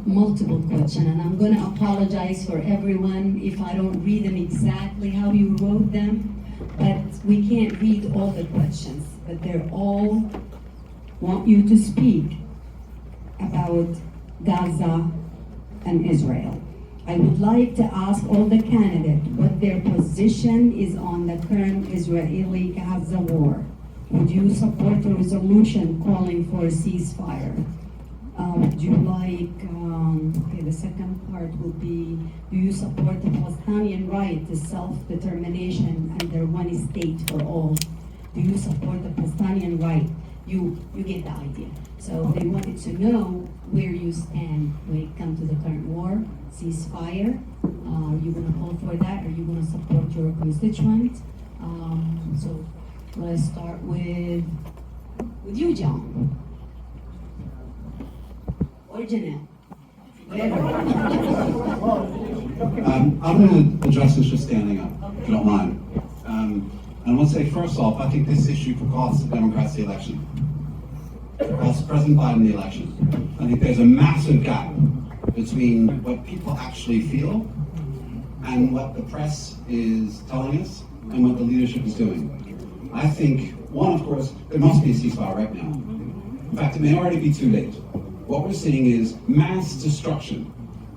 multiple questions, and I'm going to apologize for everyone if I don't read them exactly how you wrote them, but we can't read all the questions, but they're all want you to speak about Gaza and Israel. I would like to ask all the candidates what their position is on the current Israeli-Gaza war. Would you support a resolution calling for a ceasefire? Would you like, okay, the second part would be, do you support the Palestinian right to self-determination under one state for all? Do you support the Palestinian right? You get the idea. So they wanted to know where you stand when it comes to the current war, ceasefire. You going to call for that, or you going to support your constituent? So let's start with you, John. Or Janelle. Whatever. I'm going to address this just standing up, if you don't mind. And I want to say, first off, I think this issue could cost the Democrats the election. Cost President Biden the election. I think there's a massive gap between what people actually feel and what the press is telling us and what the leadership is doing. I think, one, of course, there must be a ceasefire right now. In fact, it may already be too late. What we're seeing is mass destruction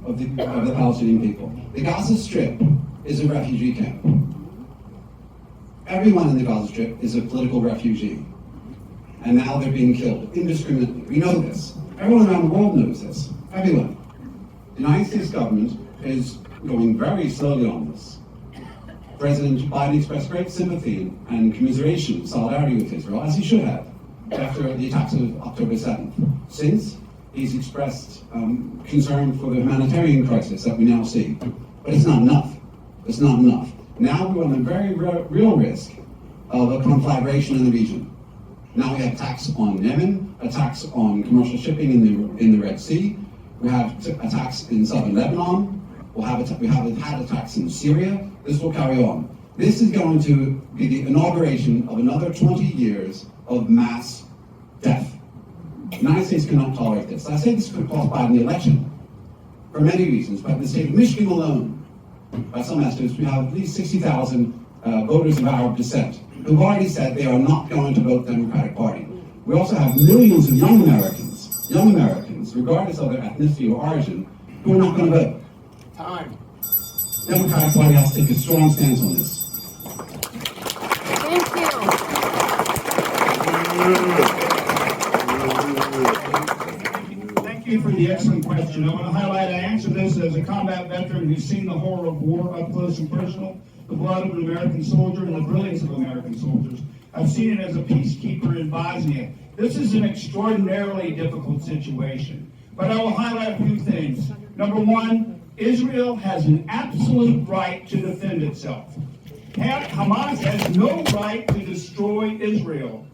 of the Palestinian people. The Gaza Strip is a refugee camp. Everyone in the Gaza Strip is a political refugee. And now they're being killed indiscriminately. We know this. Everyone around the world knows this. Everyone. The United States government is going very slowly on this. President Biden expressed great sympathy and commiseration, solidarity with Israel, as he should have, after the attacks of October 7th. Since, he's expressed concern for the humanitarian crisis that we now see. But it's not enough. It's not enough. Now we're on a very real risk of a conflagration in the region. Now we have attacks on Yemen, attacks on commercial shipping in the Red Sea. We have attacks in southern Lebanon. We have had attacks in Syria. This will carry on. This is going to be the inauguration of another 20 years of mass death. The United States cannot tolerate this. I say this could cost Biden the election for many reasons, but in the state of Michigan alone, by some estimates, we have at least 60,000 voters of Arab descent who've already said they are not going to vote the Democratic Party. We also have millions of young Americans, regardless of their ethnicity or origin, who are not going to vote. Time. The Democratic Party has to take a strong stance on this. Thank you. Thank you for the excellent question. I want to highlight, I answer this as a combat veteran who's seen the horror of war up close and personal, the blood of an American soldier and the brilliance of American soldiers. I've seen it as a peacekeeper in Bosnia. This is an extraordinarily difficult situation. But I will highlight a few things. Number one, Israel has an absolute right to defend itself. Hamas has no right to destroy Israel.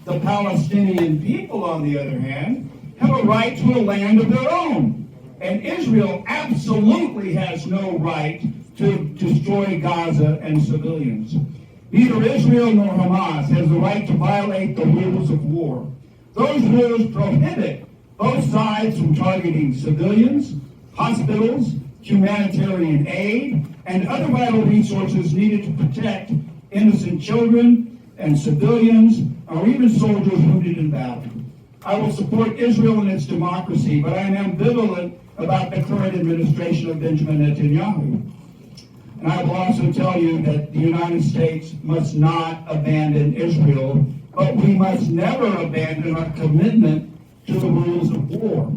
The Palestinian people, on the other hand, have a right to a land of their own. And Israel absolutely has no right to destroy Gaza and civilians. Neither Israel nor Hamas has the right to violate the rules of war. Those rules prohibit both sides from targeting civilians, hospitals, humanitarian aid, and other vital resources needed to protect innocent children and civilians, or even soldiers wounded in battle. I will support Israel and its democracy, but I am ambivalent about the current administration of Benjamin Netanyahu. And I will also tell you that the United States must not abandon Israel, but we must never abandon our commitment to the rules of war.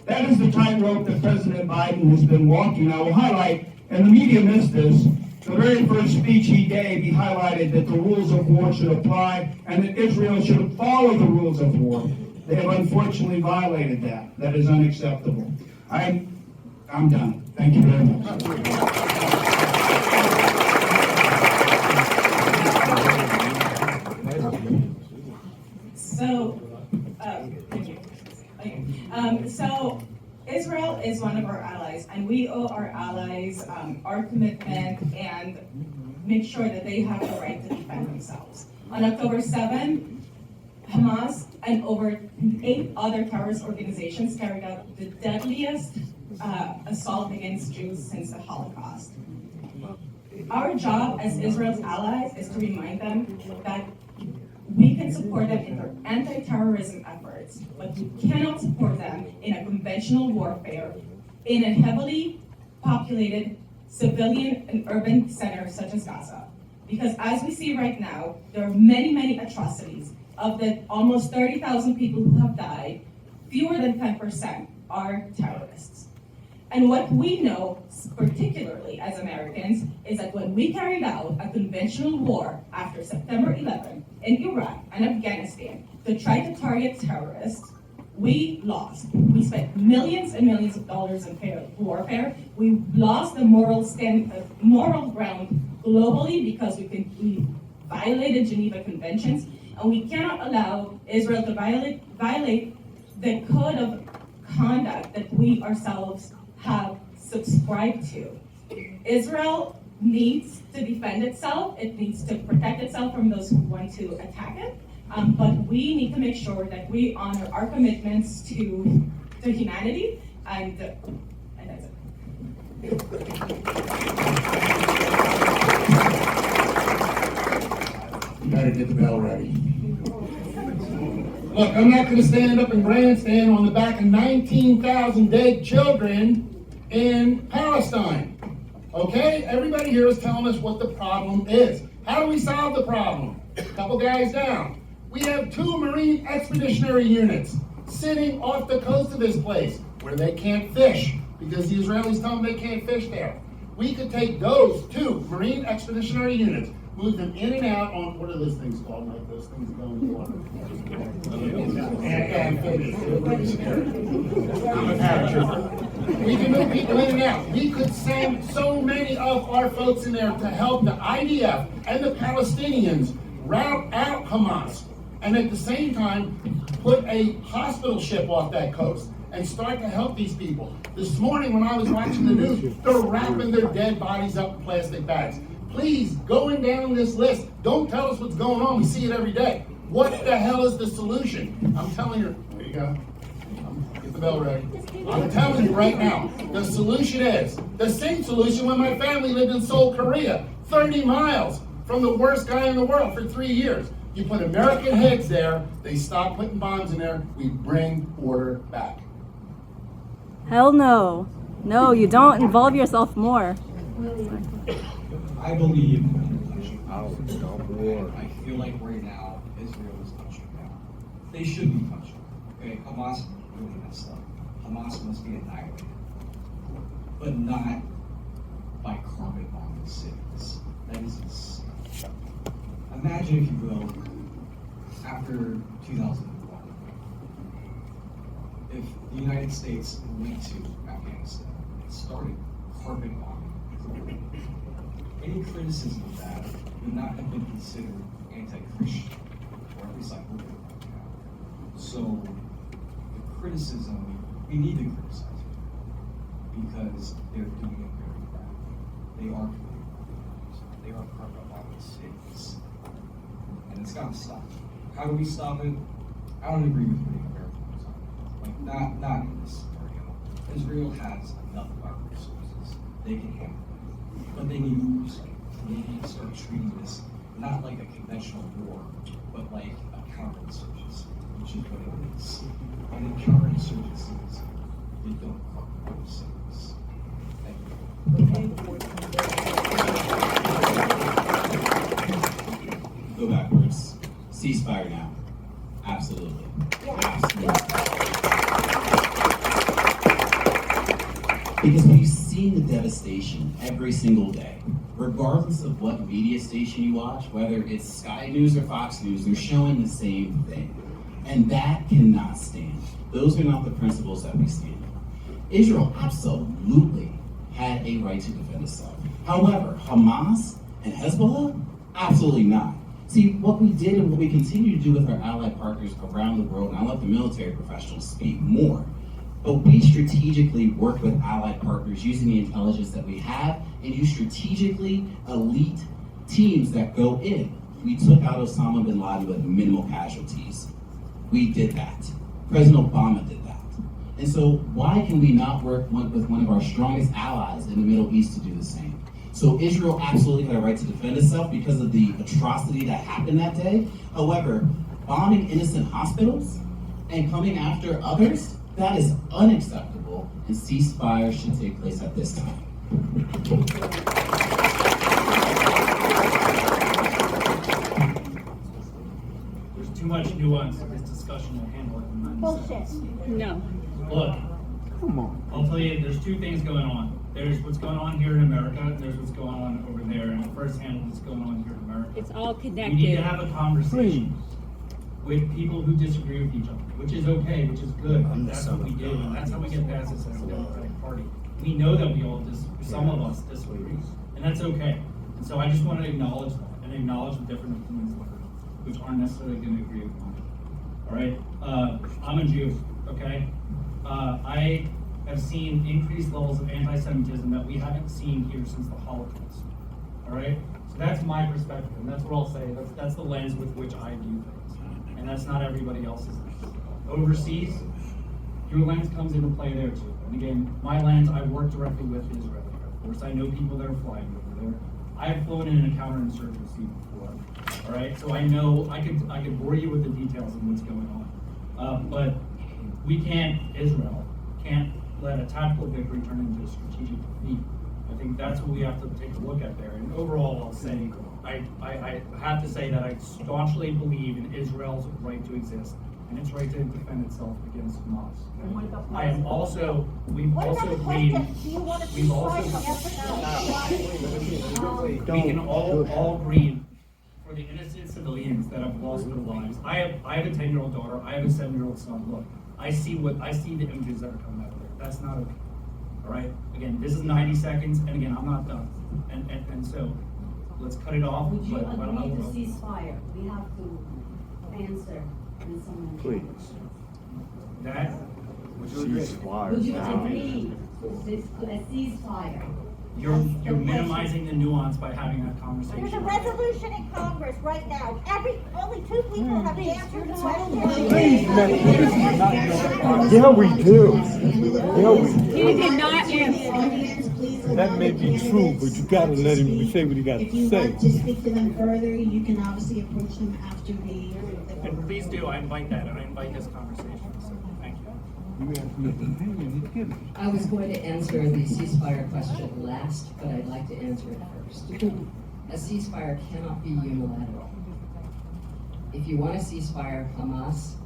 That is the tightrope that President Biden has been walking. I will highlight, and the media missed this, the very first speech he gave, he highlighted that the rules of war should apply and that Israel should follow the rules of war. They have unfortunately violated that. That is unacceptable. I'm done. Thank you very much. So Israel is one of our allies, and we owe our allies our commitment and make sure that they have the right to defend themselves. On October 7th, Hamas and over 8 other terrorist organizations carried out the deadliest assault against Jews since the Holocaust. Our job as Israel's allies is to remind them that we can support them in their anti-terrorism efforts, but we cannot support them in a conventional warfare in a heavily populated civilian and urban center such as Gaza. Because as we see right now, there are many, many atrocities. Of the almost 30,000 people who have died, fewer than 10% are terrorists. And what we know, particularly as Americans, is that when we carried out a conventional war after September 11 in Iraq and Afghanistan to try to target terrorists, we lost. We spent millions and millions of dollars in warfare. We lost the moral ground globally because we violated Geneva Conventions, and we cannot allow Israel to violate the code of conduct that we ourselves have subscribed to. Israel needs to defend itself. It needs to protect itself from those who want to attack it. But we need to make sure that we honor our commitments to humanity, and that's it. You better get the bell ready. Look, I'm not going to stand up and grandstand on the back of 19,000 dead children in Palestine. Okay? Everybody here is telling us what the problem is. How do we solve the problem? A couple guys down. We have 2 Marine Expeditionary Units sitting off the coast of this place where they can't fish because the Israelis tell them they can't fish there. We could take those 2 Marine Expeditionary Units, move them in and out on, what are those things called? Like those things that go in the water. I'm a paratrooper. We can move people in and out. We could send so many of our folks in there to help the IDF and the Palestinians rout out Hamas. And at the same time, put a hospital ship off that coast and start to help these people. This morning when I was watching the news, they're wrapping their dead bodies up in plastic bags. Please, going down this list, don't tell us what's going on. We see it every day. What the hell is the solution? I'm telling you, there you go. Get the bell ready. I'm telling you right now, the solution is the same solution when my family lived in Seoul, Korea, 30 miles from the worst guy in the world for 3 years. You put American heads there, they stop putting bombs in there, we bring order back. Hell no. No, you don't involve yourself more. I believe I feel like right now Israel is touching down. They should be touching. Okay, Hamas really messed up. Hamas must be annihilated. But not by carpet bombing cities. That is insane. Imagine, if you will, after 2001, if the United States went to Afghanistan and started carpet bombing, any criticism of that would not have been considered anti-Christian, or at least I hope it would have. So the criticism, we need to criticize it because they're doing it very bad. They are committing crimes. They are carpet bombing cities. And it's got to stop. How do we stop it? I don't agree with putting Americans on it. Like, not in this scenario. Israel has enough of our resources. They can handle it. But they need oversight. They need to start treating this not like a conventional war, but like a counterinsurgency, which is what it is. And in counterinsurgencies, you don't carpet cities. Thank you. Go backwards. Ceasefire now. Absolutely. Absolutely. Because we've seen the devastation every single day. Regardless of what media station you watch, whether it's Sky News or Fox News, they're showing the same thing. And that cannot stand. Those are not the principles that we stand on. Israel absolutely had a right to defend itself. However, Hamas and Hezbollah, absolutely not. See, what we did and what we continue to do with our allied partners around the world, and I'll let the military professionals speak more, but we strategically work with allied partners using the intelligence that we have and use strategically elite teams that go in. We took out Osama bin Laden with minimal casualties. We did that. President Obama did that. And so why can we not work with one of our strongest allies in the Middle East to do the same? So Israel absolutely had a right to defend itself because of the atrocity that happened that day. However, bombing innocent hospitals and coming after others, that is unacceptable, and ceasefire should take place at this time. There's too much nuance in this discussion to handle it in 9 seconds. No. Look, I'll tell you, there's two things going on. There's what's going on here in America, and there's what's going on over there, and first handle what's going on here in America. It's all We need to connected. have a conversation with people who disagree with each other, which is okay, which is good. That's what we do, and that's how we get past this as a Democratic Party. We know that we all some of us disagree, and that's okay. And so I just want to acknowledge that, and acknowledge the different opinions of others, which aren't necessarily going to agree with mine. All right? I'm a Jew, okay? I have seen increased levels of anti-Semitism that we haven't seen here since the Holocaust. All right? So that's my perspective, and that's what I'll say. That's the lens with which I view things. And that's not everybody else's lens. Overseas, your lens comes into play there too. And again, my lens, I work directly with the Israeli Air Force. I know people that are flying over there. I've flown in a counterinsurgency before. All right? So I know, I could bore you with the details of what's going on. But Israel can't let a tactical victory turn into a strategic defeat. I think that's what we have to take a look at there. And overall, I'll say, I have to say that I staunchly believe in Israel's right to exist and its right to defend itself against Hamas. I am also, we've also agreed, we can all agree for the innocent civilians that have lost their lives. I have a 10-year-old daughter, I have a 7-year-old son. Look, I see the images that are coming out of there. That's not okay. All right? Again, this is 90 seconds, and again, I'm not done. And so, let's cut it off. Would you agree to ceasefire? We have to answer in some way. Please. That, Ceasefire. Would you agree to a ceasefire? you're minimizing the nuance by having that conversation. There's a resolution in Congress right now. Only 2 people have answered the question. Please, man. Yeah, we do. Yeah, we do. He did not answer. That may be true, but you gotta let him say what he got to If you say. want to speak to them further, you can obviously approach them after the And please do, I invite that, and I invite this conversation, so thank you. I was going to answer the ceasefire question last, but I'd like to answer it first. A ceasefire cannot be unilateral. If you want a ceasefire, Hamas,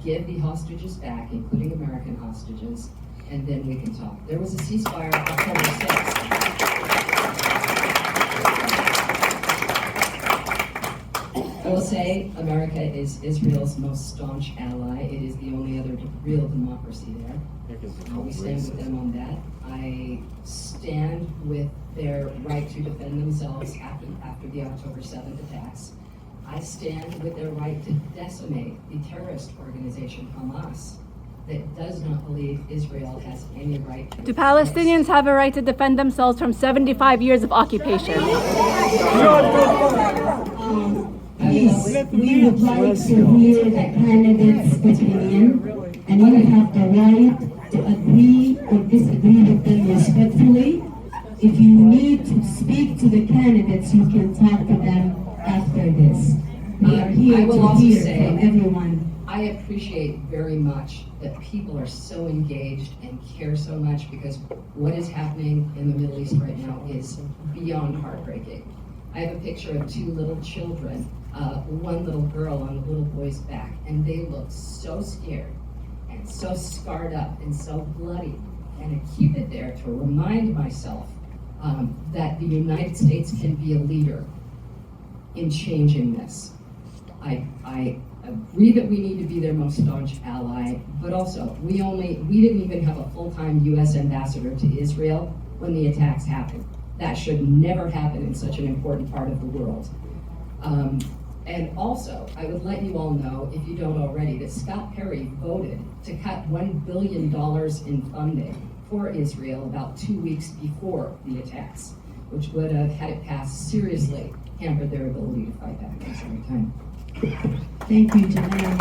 give the hostages back, including American hostages, and then we can talk. There was a ceasefire October 6th. I will say America is Israel's most staunch ally. It is the only other real democracy there. We stand with them on that. I stand with their right to defend themselves after the October 7th attacks. I stand with their right to decimate the terrorist organization Hamas that does not believe Israel has any right to. Do Palestinians have a right to defend themselves from 75 years of occupation? Please, we would like to hear the candidate's opinion, and you have the right to agree or disagree with them respectfully. If you need to speak to the candidates, you can talk to them after this. We are here I will to also hear say, from everyone. I appreciate very much that people are so engaged and care so much, because what is happening in the Middle East right now is beyond heartbreaking. I have a picture of 2 little children, one little girl on the little boy's back, and they look so scared and so scarred up and so bloody. And I keep it there to remind myself that the United States can be a leader in changing this. I agree that we need to be their most staunch ally, but also we didn't even have a full-time U.S. ambassador to Israel when the attacks happened. That should never happen in such an important part of the world. And also, I would let you all know, if you don't already, that Scott Perry voted to cut $1 billion in funding for Israel about 2 weeks before the attacks, which would have, had it passed, seriously hampered their ability to fight back at the same time. Thank you, Janelle.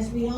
as we all